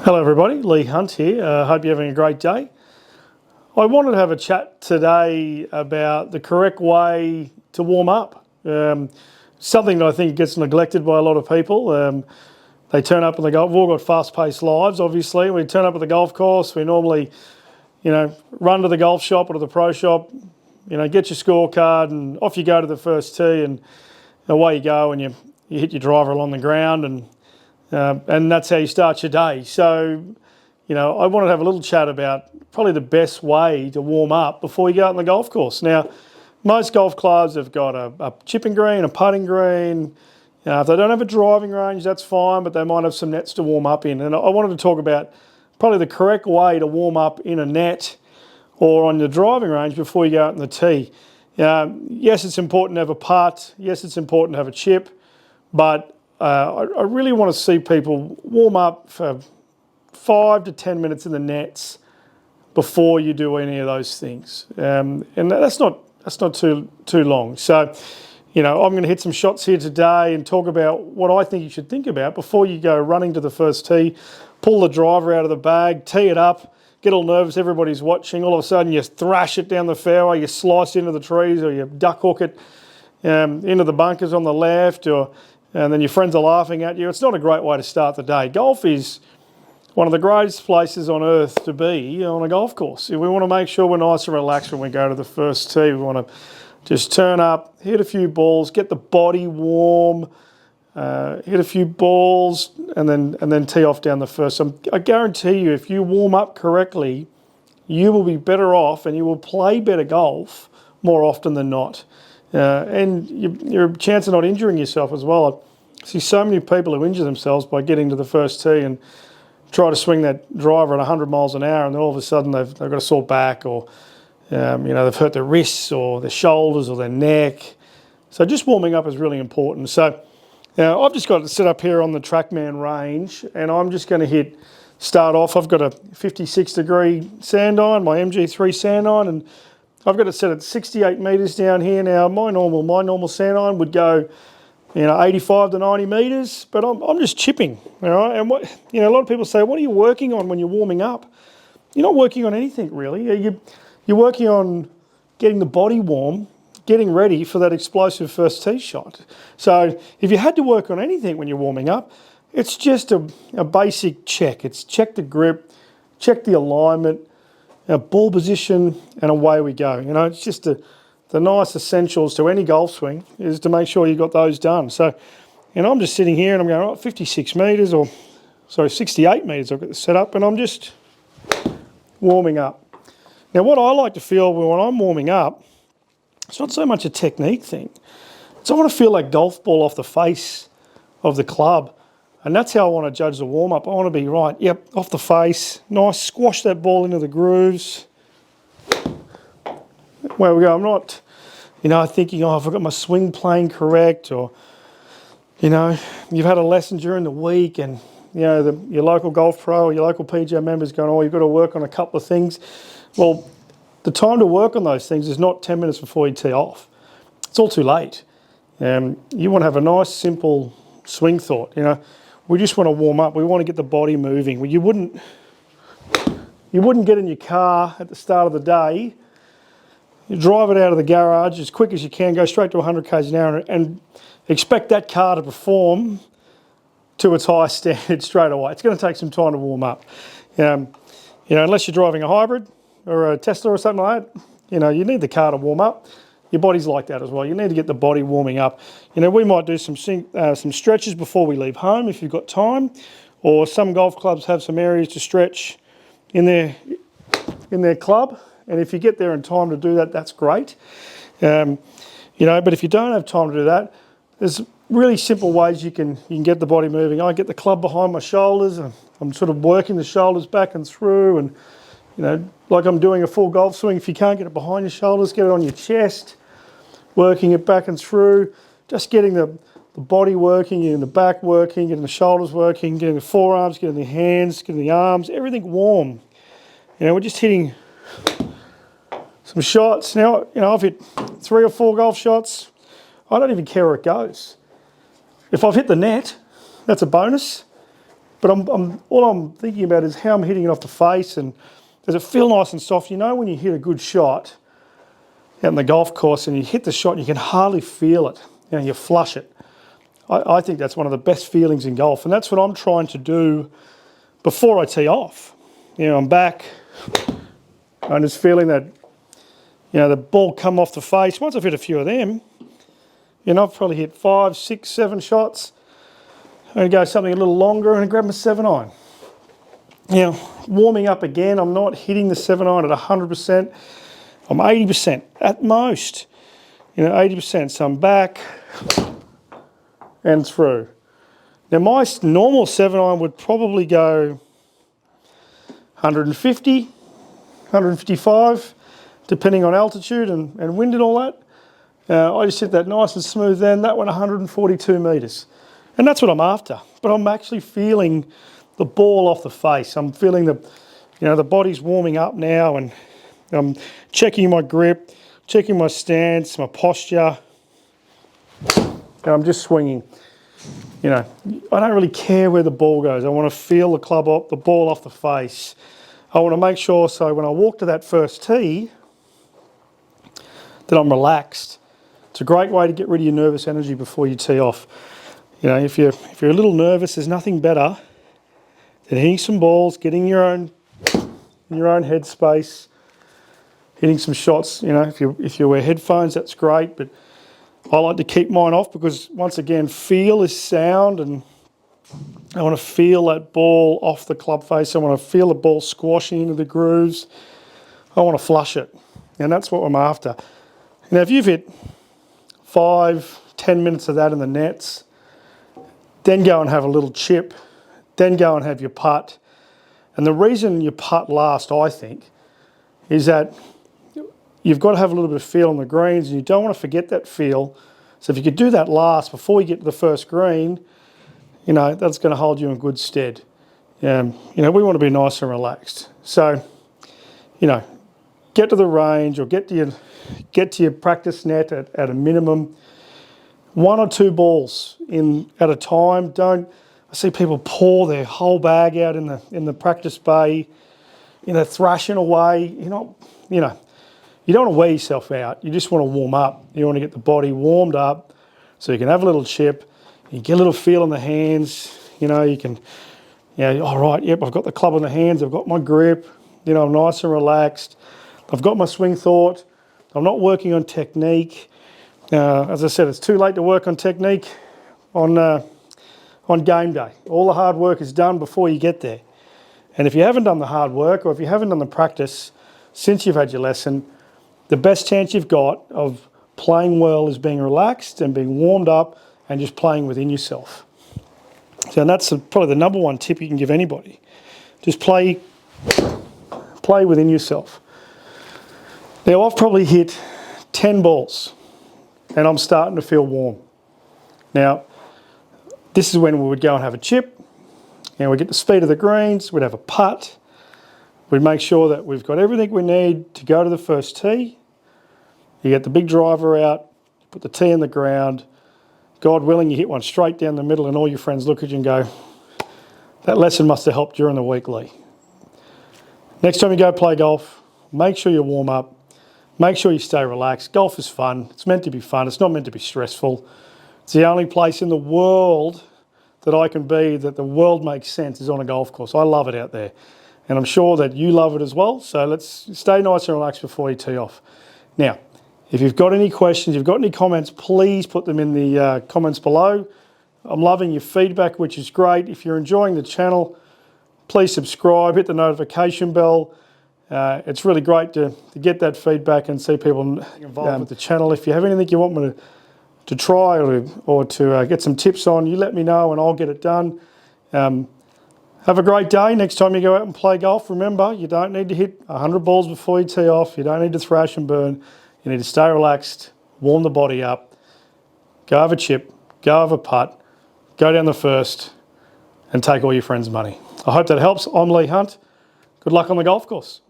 Hello everybody, Lee Hunt here. Hope you're having a great day. I wanted to have a chat today about the correct way to warm up. Something that I think gets neglected by a lot of people. They turn up and they go, we've all got fast-paced lives, obviously. We turn up at the golf course, we normally, run to the golf shop or to the pro shop, get your scorecard and off you go to the first tee and away you go and you hit your driver along the ground and that's how you start your day. So, I wanted to have a little chat about probably the best way to warm up before you go out on the golf course. Now, most golf clubs have got a chipping green, a putting green. If they don't have a driving range, that's fine, but they might have some nets to warm up in. And I wanted to talk about probably the correct way to warm up in a net or on your driving range before you go out on the tee. Yes, it's important to have a putt. Yes, it's important to have a chip, but I really want to see people warm up for 5 to 10 minutes in the nets before you do any of those things, and that's not too long. So, I'm going to hit some shots here today and talk about what I think you should think about before you go running to the first tee. Pull the driver out of the bag, tee it up, get all nervous. Everybody's watching. All of a sudden, you thrash it down the fairway, you slice into the trees, or you duck hook it into the bunkers on the left, and then your friends are laughing at you. It's not a great way to start the day. Golf is one of the greatest places on earth to be on a golf course. We want to make sure we're nice and relaxed when we go to the first tee. We want to just turn up, hit a few balls, get the body warm, hit a few balls, and then tee off down the first. So I guarantee you, if you warm up correctly, you will be better off and you will play better golf more often than not. And your chance of not injuring yourself as well. I see so many people who injure themselves by getting to the first tee and try to swing that driver at 100 miles an hour, and then all of a sudden they've got a sore back, or they've hurt their wrists or their shoulders or their neck. So just warming up is really important. So now I've just got it set up here on the TrackMan range, and I'm just going to start off. I've got a 56 degree sand iron, my MG3 sand iron, and I've got it set at 68 metres down here. Now my normal sand iron would go 85 to 90 metres, but I'm just chipping, all right? And a lot of people say, what are you working on when you're warming up? You're not working on anything really. You're working on getting the body warm, getting ready for that explosive first tee shot. So if you had to work on anything when you're warming up, it's just a basic check. It's check the grip, check the alignment, ball position, and away we go. It's just the nice essentials to any golf swing is to make sure you got those done. So, I'm just sitting here and I'm going, 56 metres, 68 metres I've got this set up, and I'm just warming up. Now, what I like to feel when I'm warming up, it's not so much a technique thing. It's I want to feel like golf ball off the face of the club. And that's how I want to judge the warm-up. I want to be right, yep, off the face, nice, squash that ball into the grooves. Where we go, I'm not, thinking, I've got my swing plane correct, or, you've had a lesson during the week and, your local golf pro or your local PGA member's going, you've got to work on a couple of things. Well, the time to work on those things is not 10 minutes before you tee off. It's all too late. You want to have a nice, simple swing thought, We just want to warm up. We want to get the body moving. You wouldn't get in your car at the start of the day, you drive it out of the garage as quick as you can, go straight to 100 k's an hour and expect that car to perform to its high standard straight away. It's going to take some time to warm up. Unless you're driving a hybrid or a Tesla or something like that, you need the car to warm up. Your body's like that as well. You need to get the body warming up. We might do some stretches before we leave home if you've got time, or some golf clubs have some areas to stretch in their club. And if you get there in time to do that, that's great. But if you don't have time to do that, there's really simple ways you can get the body moving. I get the club behind my shoulders, and I'm sort of working the shoulders back and through, and like I'm doing a full golf swing. If you can't get it behind your shoulders, get it on your chest, working it back and through, just getting the body working, getting the back working, getting the shoulders working, getting the forearms, getting the hands, getting the arms, everything warm. We're just hitting some shots. Now, I've hit 3 or 4 golf shots. I don't even care where it goes. If I've hit the net, that's a bonus. But all I'm thinking about is how I'm hitting it off the face, and does it feel nice and soft? You know, when you hit a good shot out on the golf course and you hit the shot and you can hardly feel it, you know, you flush it. I think that's one of the best feelings in golf, and that's what I'm trying to do before I tee off. You know, I'm back, I'm just feeling that, you know, the ball come off the face. Once I've hit a few of them, you know, I've probably hit 5, 6, 7 shots. I'm going to go something a little longer and grab my 7-iron. You know, warming up again, I'm not hitting the 7-iron at 100%. I'm 80% at most. You know, 80%. So I'm back and through. Now my normal 7-iron would probably go 150, 155, depending on altitude and wind and all that. I just hit that nice and smooth then. That went 142 metres. And that's what I'm after. But I'm actually feeling the ball off the face. I'm feeling the body's warming up now, and I'm checking my grip, checking my stance, my posture. And I'm just swinging. You know, I don't really care where the ball goes. I want to feel the club up, the ball off the face. I want to make sure so when I walk to that first tee that I'm relaxed. It's a great way to get rid of your nervous energy before you tee off. You know, if you're a little nervous, there's nothing better than hitting some balls, getting in your own headspace, hitting some shots. You know, if you wear headphones, that's great, but I like to keep mine off because, once again, feel is sound, and I want to feel that ball off the club face. I want to feel the ball squashing into the grooves. I want to flush it, and that's what I'm after. Now, if you've hit 5-10 minutes of that in the nets, then go and have a little chip, then go and have your putt. And the reason you putt last, I think, is that you've got to have a little bit of feel on the greens, and you don't want to forget that feel. So if you could do that last before you get to the first green, you know, that's going to hold you in good stead. You know, we want to be nice and relaxed. So, you know, get to the range or get to your practice net at a minimum. 1 or 2 balls in at a time. I see people pour their whole bag out in the practice bay, you know, thrashing away. You don't want to wear yourself out. You just want to warm up. You want to get the body warmed up so you can have a little chip. You get a little feel in the hands. You know, you can, all right, yep, I've got the club in the hands. I've got my grip. You know, I'm nice and relaxed. I've got my swing thought. I'm not working on technique. As I said, it's too late to work on technique on game day. All the hard work is done before you get there. And if you haven't done the hard work, or if you haven't done the practice since you've had your lesson, the best chance you've got of playing well is being relaxed and being warmed up and just playing within yourself. So that's probably the number one tip you can give anybody. Just play within yourself. Now, I've probably hit 10 balls and I'm starting to feel warm. Now, this is when we would go and have a chip, and we'd get the speed of the greens, we'd have a putt, we'd make sure that we've got everything we need to go to the first tee. You get the big driver out, put the tee in the ground, God willing, you hit one straight down the middle, and all your friends look at you and go, that lesson must have helped during the week, Lee. Next time you go play golf, make sure you warm up. Make sure you stay relaxed. Golf is fun. It's meant to be fun. It's not meant to be stressful. It's the only place in the world that I can be that the world makes sense is on a golf course. I love it out there. And I'm sure that you love it as well. So let's stay nice and relaxed before you tee off. Now, if you've got any questions, you've got any comments, please put them in the comments below. I'm loving your feedback, which is great. If you're enjoying the channel, please subscribe, hit the notification bell. It's really great to get that feedback and see people involved with the channel. If you have anything you want me to try or to get some tips on, you let me know and I'll get it done. Have a great day. Next time you go out and play golf, remember, you don't need to hit 100 balls before you tee off. You don't need to thrash and burn. You need to stay relaxed, warm the body up, go have a chip, go have a putt, go down the first and take all your friends' money. I hope that helps. I'm Lee Hunt. Good luck on the golf course.